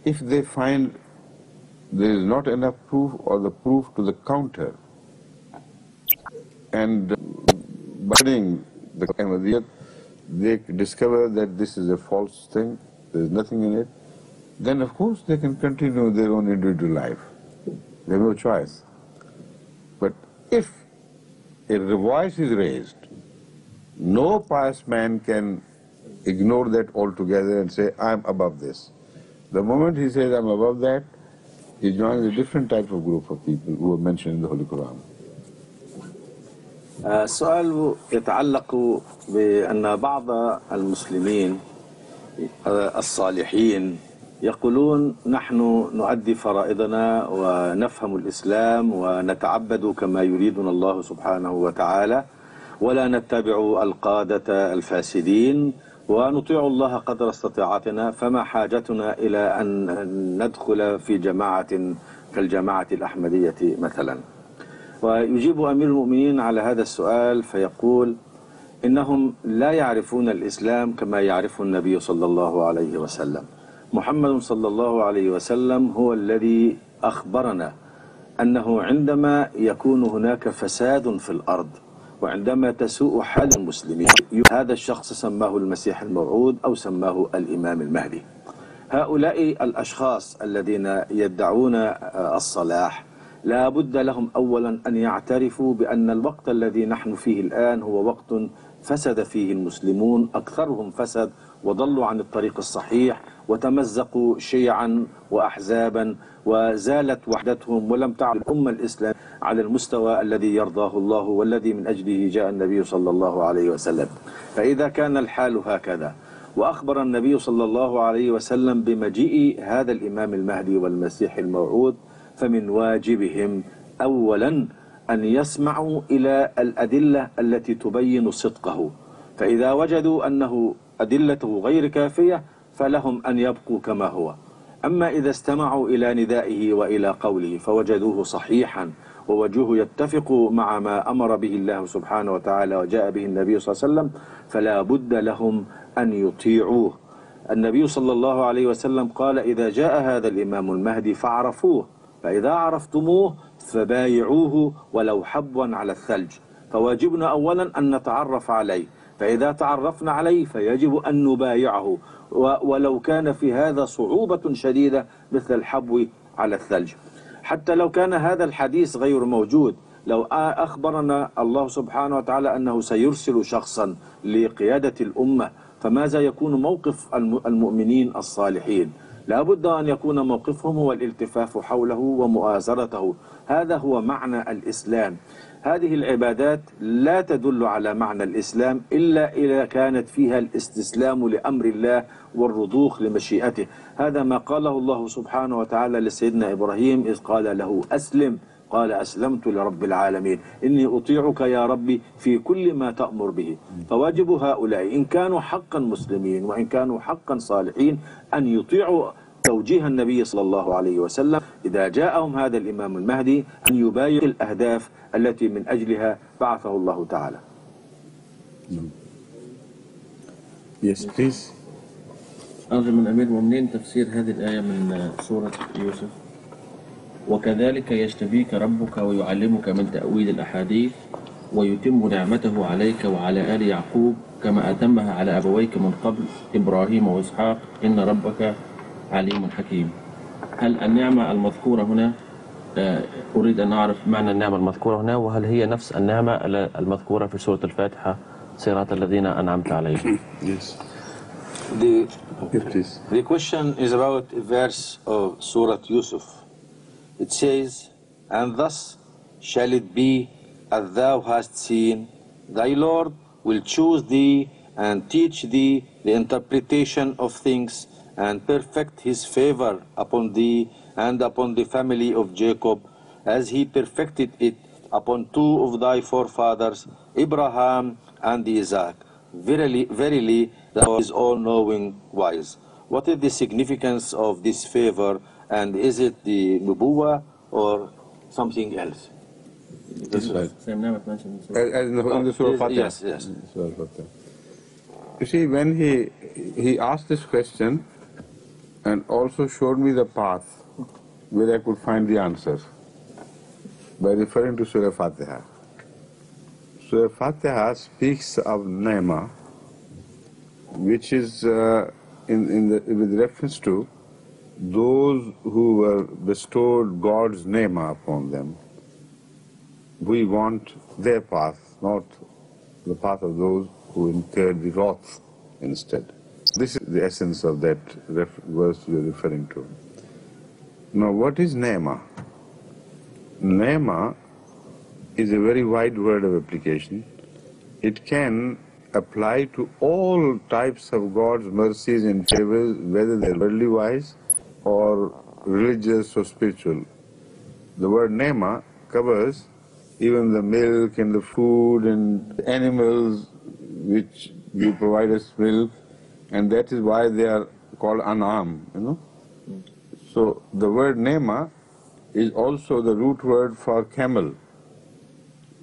If they find there is not enough proof, or the proof to the counter, and by studying the Ahmadiyyat, they discover that this is a false thing, there is nothing in it, then of course they can continue their own individual life. They have no choice. But if a voice is raised, no pious man can ignore that altogether and say, I am above this. The moment he says, I am above that, he joins a different type of group of people who are mentioned in the Holy Quran. السؤال يتعلق بأن بعض المسلمين الصالحين يقولون نحن نؤدي فرائضنا ونفهم الإسلام ونتعبد كما يريدنا الله سبحانه وتعالى، ولا نتبع القادة الفاسدين، ونطيع الله قدر استطاعتنا، فما حاجتنا إلى أن ندخل في جماعة كالجماعة الأحمدية مثلا. ويجيب أمير المؤمنين على هذا السؤال فيقول إنهم لا يعرفون الإسلام كما يعرف النبي صلى الله عليه وسلم. محمد صلى الله عليه وسلم هو الذي أخبرنا أنه عندما يكون هناك فساد في الأرض وعندما تسوء حال المسلمين، هذا الشخص سماه المسيح الموعود أو سماه الإمام المهدي. هؤلاء الأشخاص الذين يدعون الصلاح لا بد لهم أولا أن يعترفوا بأن الوقت الذي نحن فيه الآن هو وقت فسد فيه المسلمون، أكثرهم فسد وضلوا عن الطريق الصحيح وتمزقوا شيعا وأحزابا وزالت وحدتهم ولم تعد الأمة الإسلام على المستوى الذي يرضاه الله والذي من أجله جاء النبي صلى الله عليه وسلم. فإذا كان الحال هكذا وأخبر النبي صلى الله عليه وسلم بمجيء هذا الإمام المهدي والمسيح الموعود، فمن واجبهم أولا أن يسمعوا إلى الأدلة التي تبين صدقه، فإذا وجدوا أنه أدلته غير كافية فلهم أن يبقوا كما هو. أما إذا استمعوا إلى ندائه وإلى قوله فوجدوه صحيحا ووجهه يتفق مع ما أمر به الله سبحانه وتعالى وجاء به النبي صلى الله عليه وسلم فلا بد لهم أن يطيعوه. النبي صلى الله عليه وسلم قال: إذا جاء هذا الإمام المهدي فاعرفوه، فإذا عرفتموه فبايعوه ولو حبوا على الثلج. فواجبنا أولا أن نتعرف عليه، فإذا تعرفنا عليه فيجب أن نبايعه ولو كان في هذا صعوبة شديدة مثل الحبو على الثلج. حتى لو كان هذا الحديث غير موجود، لو أخبرنا الله سبحانه وتعالى أنه سيرسل شخصا لقيادة الأمة، فماذا يكون موقف المؤمنين الصالحين؟ لا بد أن يكون موقفهم هو الالتفاف حوله ومؤازرته. هذا هو معنى الإسلام. هذه العبادات لا تدل على معنى الإسلام إلا إذا كانت فيها الاستسلام لأمر الله والرضوخ لمشيئته. هذا ما قاله الله سبحانه وتعالى لسيدنا إبراهيم إذ قال له أسلم، قال أسلمت لرب العالمين إني أطيعك يا ربي في كل ما تأمر به. فواجب هؤلاء إن كانوا حقا مسلمين وإن كانوا حقا صالحين أن يطيعوا توجيه النبي صلى الله عليه وسلم إذا جاءهم هذا الإمام المهدي، أن يبايعوا الأهداف التي من أجلها بعثه الله تعالى. Yes, please. أرجو من أمير المؤمنين تفسير هذه الآية من سورة يوسف: وكذلك يجتبيك ربك ويعلمك من تأويل الأحاديث ويتم نعمته عليك وعلى آل يعقوب كما أتمها على أبويك من قبل إبراهيم وإسحاق إن ربك عليم حكيم. هل النعمة المذكورة هنا أريد أن أعرف معنى النعمة المذكورة هنا، وهل هي نفس النعمة المذكورة في سورة الفاتحة صراط الذين أنعمت عليهم؟ Yes. The question is about a verse of Surah Yusuf. It says, and thus shall it be as thou hast seen, thy Lord will choose thee and teach thee the interpretation of things and perfect his favor upon thee and upon the family of Jacob, as he perfected it upon two of thy forefathers, Abraham and Isaac. Verily, verily, thou is all-knowing, wise. What is the significance of this favor, and is it the nubuwah or something else? That's right. Same name mentioned In the Surah Fatiha. Yes, yes. Surah Fatiha. You see, when he asked this question and also showed me the path where I could find the answer by referring to Surah Fatiha. Surah Fatiha speaks of Nema, which is with reference to those who were bestowed God's Nema upon them. We want their path, not the path of those who incurred the wrath instead. This is the essence of that verse we are referring to. Now, what is Nema? Nema is a very wide word of application. It can apply to all types of God's mercies and favors, whether they're worldly wise or religious or spiritual. The word Nema covers even the milk and the food and animals which you provide us milk, and that is why they are called An'am, you know. So the word Nema is also the root word for camel,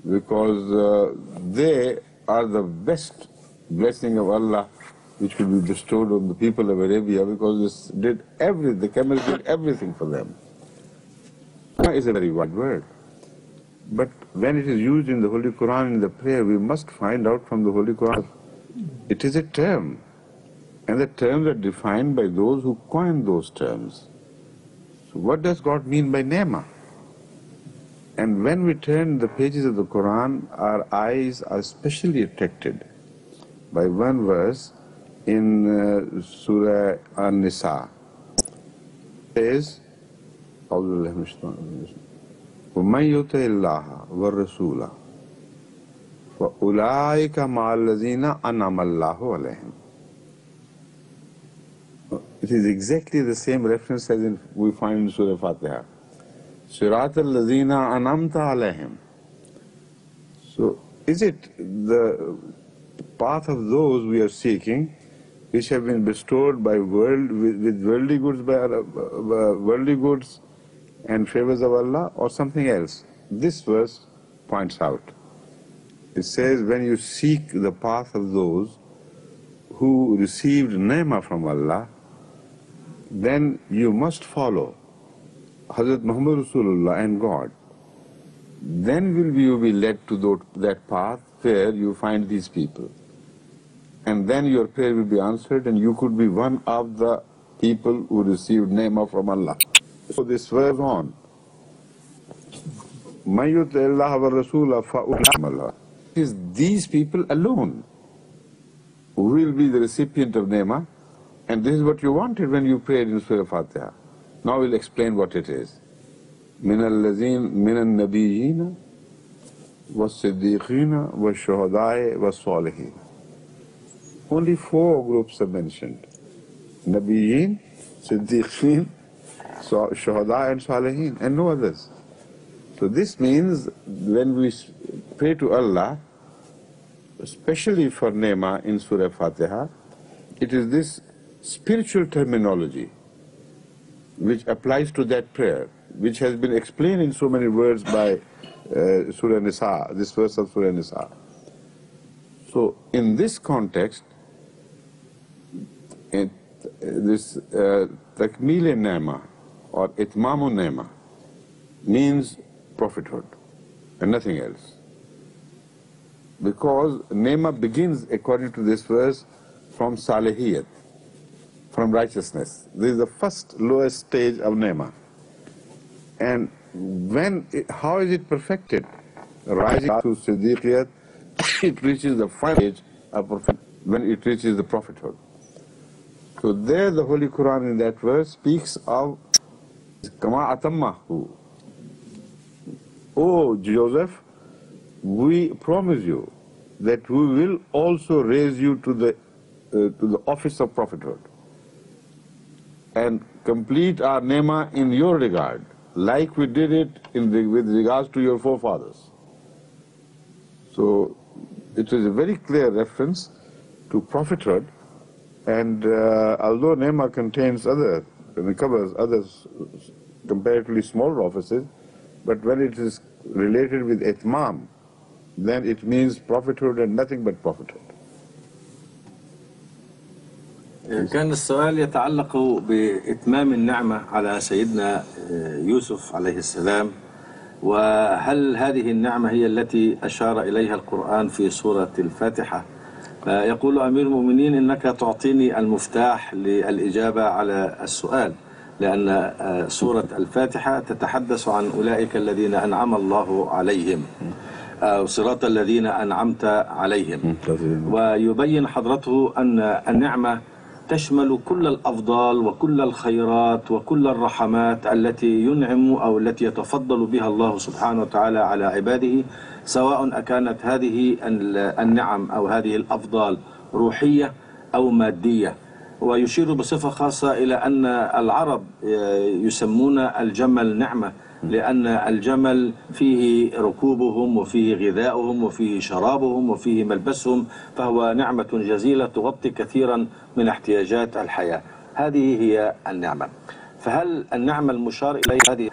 because they are the best blessing of Allah which could be bestowed on the people of Arabia, because the camels did everything for them. Nema is a very wide word. But when it is used in the Holy Quran, in the prayer, we must find out from the Holy Quran. It is a term, and the terms are defined by those who coined those terms. So what does God mean by Nema? And when we turn the pages of the Quran, our eyes are specially attracted by one verse in Surah An-Nisa. It says, وَمَنْ يُطِعِ اللَّهَ وَالرَّسُولَ فَأُولَٰئِكَ مَعَ الَّذِينَ أَنْعَمَ اللَّهُ عَلَيْهِمْ. It is exactly the same reference as we find in Surah Fatiha. صِرَاطَ الَّذِينَ أَنْعَمْتَ عَلَيْهِمْ. So, is it the path of those we are seeking, which have been bestowed by with worldly goods, worldly goods and favors of Allah, or something else? This verse points out. It says, when you seek the path of those who received ni'mah from Allah, then you must follow Hazrat Muhammad Rasulullah and God. Then will you be led to that path where you find these people. And then your prayer will be answered, and you could be one of the people who received ni'mah from Allah. So this verse on. مَن يُطِعِ اللَّهَ وَالرَّسُولَ فَأُولَٰئِكَ. It is these people alone who will be the recipient of ni'mah, and this is what you wanted when you prayed in Surah Fatiha. Now we'll explain what it is. مِنَ النَّبِيِّينَ وَالصِّدِّيقِينَ وَالشُّهَدَاءِ وَالصَّالِحِينَ. Only 4 groups are mentioned. Nabiyyin, Siddiqeen, Shuhada and Salihin, and no others. So this means when we pray to Allah, especially for ni'mah in Surah Fatiha, it is this spiritual terminology which applies to that prayer, which has been explained in so many words by Surah Nisa, this verse of Surah Nisa. So in this context, this takmil ni'mah or itmamu ni'mah means prophethood and nothing else. Because ni'mah begins, according to this verse, from salihiyat, from righteousness. This is the first lowest stage of ni'mah. And how is it perfected? Rising to siddiqiyat, it reaches the final stage of prophet, when it reaches the prophethood. So there the Holy Quran in that verse speaks of Kama atammahu. Oh Joseph, we promise you that we will also raise you to the office of prophethood and complete our ni'mah in your regard, like we did it with regards to your forefathers. So it is a very clear reference to prophethood, and although ni'mah covers other comparatively small offices, but when it is related with itmam, then it means prophethood and nothing but prophethood. كان السؤال يتعلق بإتمام النعمة على سيدنا يوسف عليه السلام، وهل هذه النعمة هي التي أشار إليها القرآن في سورة الفاتحة؟ يقول أمير المؤمنين إنك تعطيني المفتاح للإجابة على السؤال، لأن سورة الفاتحة تتحدث عن أولئك الذين أنعم الله عليهم، صراط الذين أنعمت عليهم، ويبين حضرته أن النعمة تشمل كل الأفضال وكل الخيرات وكل الرحمات التي ينعم أو التي يتفضل بها الله سبحانه وتعالى على عباده، سواء أكانت هذه النعم أو هذه الأفضال روحية أو مادية. ويشير بصفة خاصة إلى أن العرب يسمون الجمل نعمة، لأن الجمل فيه ركوبهم وفيه غذاؤهم وفيه شرابهم وفيه ملبسهم، فهو نعمة جزيلة تغطي كثيرا من احتياجات الحياة. هذه هي النعمة. فهل النعمة المشار إليها هذه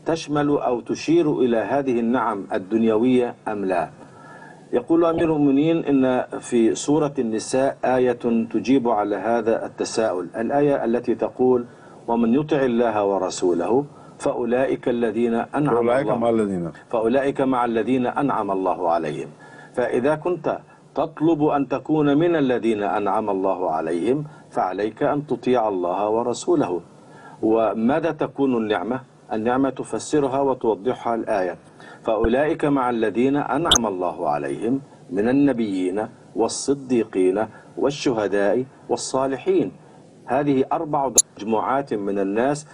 تشمل أو تشير إلى هذه النعم الدنيوية أم لا؟ يقول أمير المؤمنين إن في سورة النساء آية تجيب على هذا التساؤل، الآية التي تقول ومن يطع الله ورسوله فأولئك مع الذين أنعم الله عليهم. فإذا كنت تطلب أن تكون من الذين أنعم الله عليهم فعليك أن تطيع الله ورسوله. وماذا تكون النعمة؟ النعمة تفسرها وتوضحها الآية. فأولئك مع الذين أنعم الله عليهم من النبيين والصديقين والشهداء والصالحين. هذه 4 مجموعات من الناس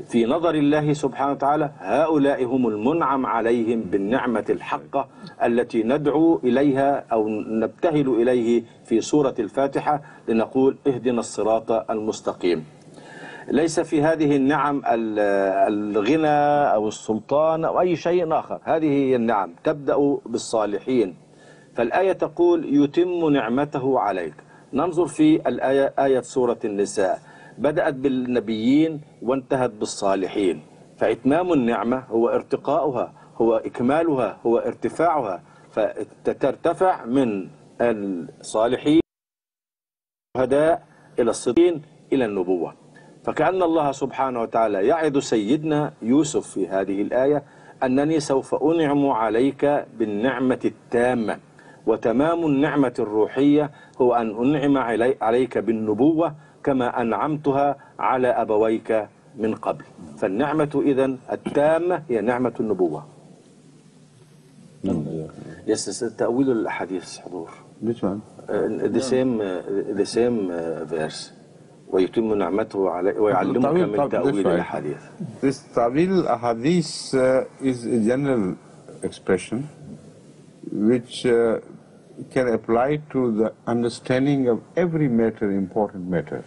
في نظر الله سبحانه وتعالى، هؤلاء هم المنعم عليهم بالنعمة الحقة التي ندعو إليها أو نبتهل إليه في سورة الفاتحة لنقول اهدنا الصراط المستقيم. ليس في هذه النعم الغنى أو السلطان أو أي شيء آخر، هذه هي النعم تبدأ بالصالحين. فالآية تقول يتم نعمته عليك. ننظر في الآية، آية سورة النساء بدأت بالنبيين وانتهت بالصالحين، فإتمام النعمة هو ارتقاؤها، هو إكمالها، هو ارتفاعها، فترتفع من الصالحين الشهداء إلى الصديقين إلى النبوة. فكأن الله سبحانه وتعالى يعد سيدنا يوسف في هذه الآية أنني سوف أنعم عليك بالنعمة التامة، وتمام النعمة الروحية هو أن أنعم عليك بالنبوة كما أنعمتها على أبويك من قبل. فالنعمة إذن التامة هي نعمة النبوة. تأويل الأحاديث حضور. Which one? The same verse. ويتم نعمته عليك ويعلمك من تأويل الأحاديث. This Tawil Ahadith is a general expression which can apply to the understanding of every matter, important matter.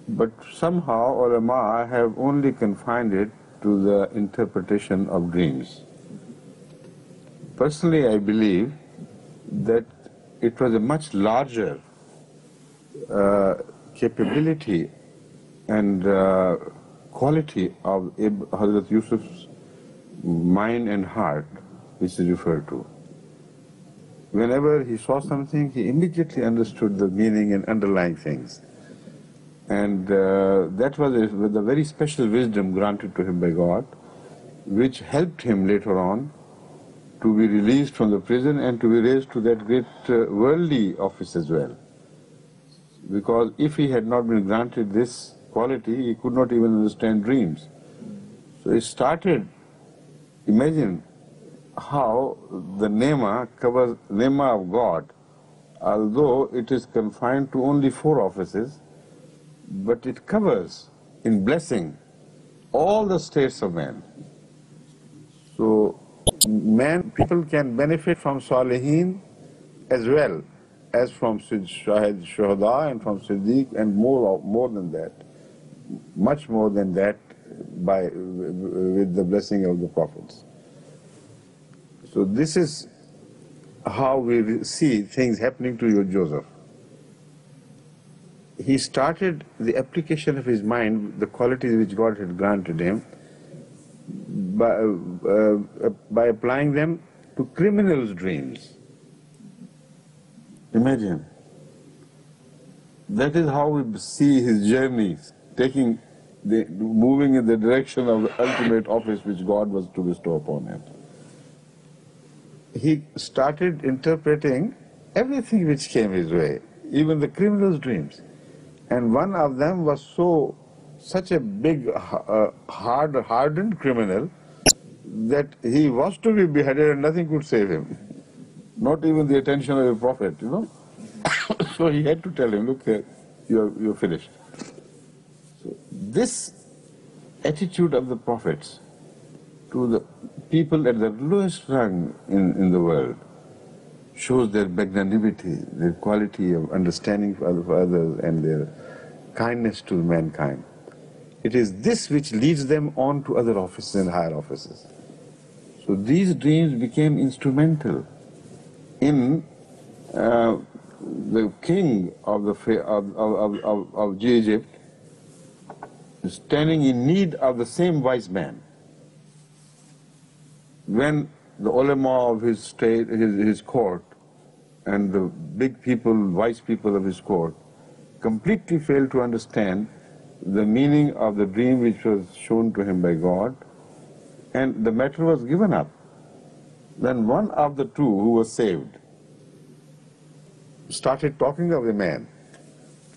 But somehow ulama have only confined it to the interpretation of dreams. Personally, I believe that it was a much larger capability and quality of Hazrat Yusuf's mind and heart which is referred to. Whenever he saw something, he immediately understood the meaning and underlying things. And that was with a very special wisdom granted to him by God, which helped him later on to be released from the prison and to be raised to that great worldly office as well. Because if he had not been granted this quality, he could not even understand dreams. So he started, imagine how the Nema covers Nema of God, although it is confined to only 4 offices, but it covers in blessing all the states of man. So people can benefit from Salihin as well as from Shuhada and from Siddiq, and more than that, much more than that, with the blessing of the prophets. So this is how we see things happening to you, Joseph. He started the application of his mind, the qualities which God had granted him, by applying them to criminals' dreams. Imagine. That is how we see his journey, moving in the direction of the ultimate office which God was to bestow upon him. He started interpreting everything which came his way, even the criminals' dreams. And one of them was such a big, hardened criminal that he was to be beheaded and nothing could save him. Not even the attention of a prophet, you know. So he had to tell him, look here, you're finished. So this attitude of the prophets to the people at the lowest rung in the world shows their magnanimity, their quality of understanding for others, and their kindness to mankind. It is this which leads them on to other offices and higher offices. So these dreams became instrumental in the king of Egypt standing in need of the same wise man. When the ulama of his state, his court, and the big people, wise people of his court, completely failed to understand the meaning of the dream which was shown to him by God, and the matter was given up. Then one of the 2 who was saved started talking of the man.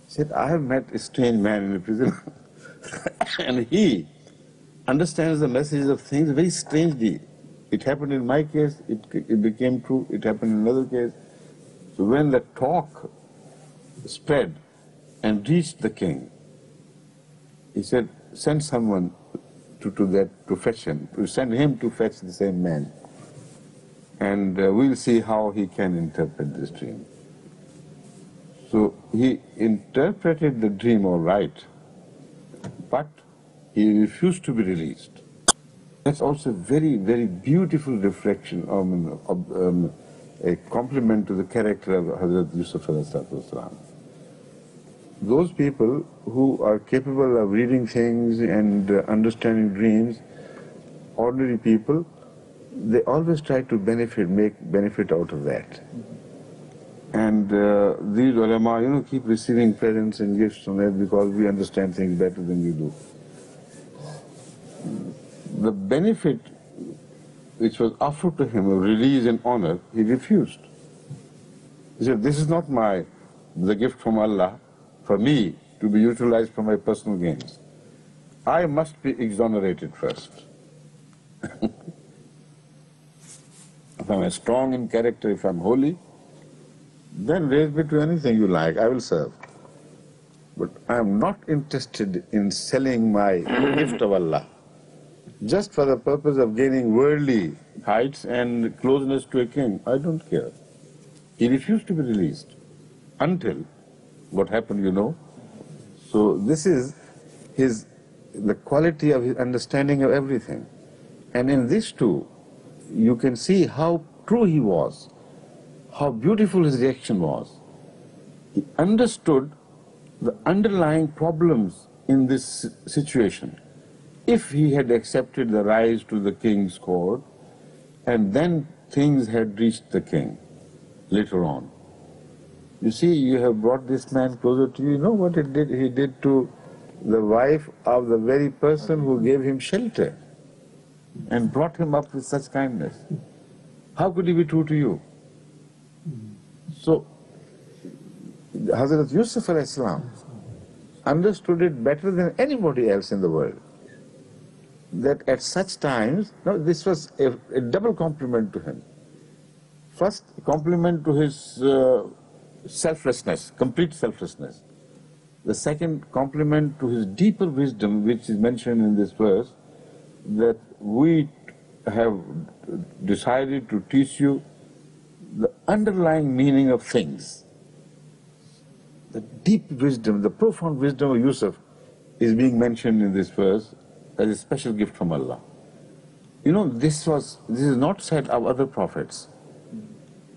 He said, I have met a strange man in the prison and he understands the messages of things very strangely. It happened in my case, it became true, it happened in another case. So when the talk spread and reached the king, he said, send someone to fetch him, to send him to fetch the same man. And we'll see how he can interpret this dream. So he interpreted the dream all right, but he refused to be released. That's also a very, very beautiful reflection of a compliment to the character of Hazrat Yusuf ﷺ. Those people who are capable of reading things and understanding dreams, ordinary people, they always try to make benefit out of that. And these ulama, keep receiving presents and gifts from that because we understand things better than you do. The benefit which was offered to him of release and honor, he refused. He said, this is not the gift from Allah for me to be utilized for my personal gains. I must be exonerated first. If I'm strong in character, if I'm holy, then raise me to anything you like, I will serve. But I am not interested in selling my gift of Allah just for the purpose of gaining worldly heights and closeness to a king. I don't care. He refused to be released until what happened, So this is the quality of his understanding of everything. And in this too, you can see how true he was, how beautiful his reaction was. He understood the underlying problems in this situation. If he had accepted the rise to the king's court, and then things had reached the king later on. You see, you have brought this man closer to you. You know what it did? He did to the wife of the very person who gave him shelter and brought him up with such kindness. How could he be true to you? So, Hazrat Yusuf ﷺ understood it better than anybody else in the world. That at such times, this was a double compliment to him. First, compliment to his selflessness, complete selflessness. The second, compliment to his deeper wisdom, which is mentioned in this verse, that we have decided to teach you the underlying meaning of things. The deep wisdom, the profound wisdom of Yusuf is being mentioned in this verse as a special gift from Allah. This is not said of other prophets,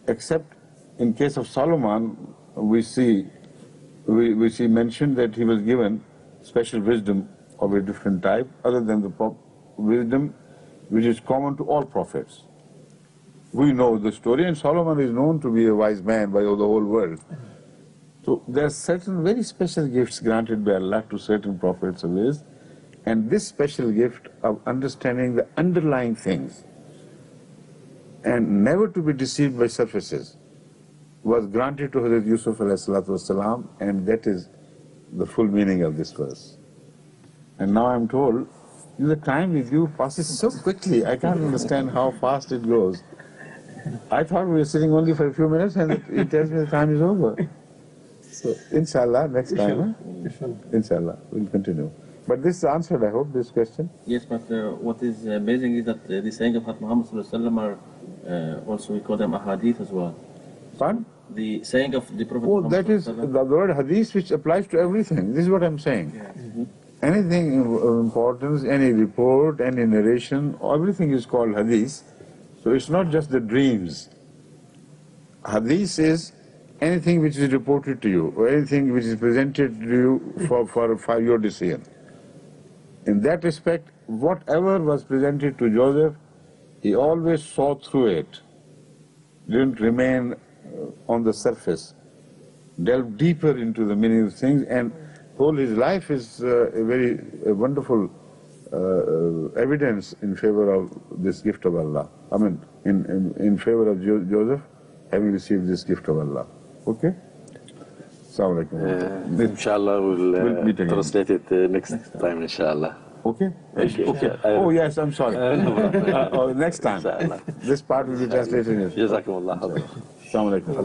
except in case of Solomon, we see mentioned that he was given special wisdom of a different type, other than the wisdom which is common to all prophets. We know the story, and Solomon is known to be a wise man by the whole world. So there are certain very special gifts granted by Allah to certain prophets of his, and this special gift of understanding the underlying things and never to be deceived by surfaces was granted to Hazrat Yusuf ﷺ, and that is the full meaning of this verse. And now I'm told, the time with you passes so quickly, I can't understand how fast it goes. I thought we were sitting only for a few minutes and it tells me the time is over. So, inshallah, next time, inshallah, we'll continue. But this is answered, I hope, this question. Yes, but what is amazing is that the saying of Prophet Muhammad are also, we call them ahadith as well. Pardon? The saying of the Prophet Oh, Muhammad that is the word hadith, which applies to everything. This is what I'm saying. Yeah. Anything of importance, any report, any narration, everything is called hadith. So it's not just the dreams. Hadith is anything which is reported to you, or anything which is presented to you for your decision. In that respect, whatever was presented to Joseph, he always saw through it, didn't remain on the surface, delved deeper into the meaning of things, and whole his life is a very wonderful evidence in favor of this gift of Allah. I mean, in favor of Joseph having received this gift of Allah. Okay? Assalamu alaikum. Inshallah, we'll meet again. translate it next time, inshallah. Okay? Okay. Oh, yes, I'm sorry. Next time. Inshallah. This part will be translated in English. جزاكم الله خير. Assalamu alaikum.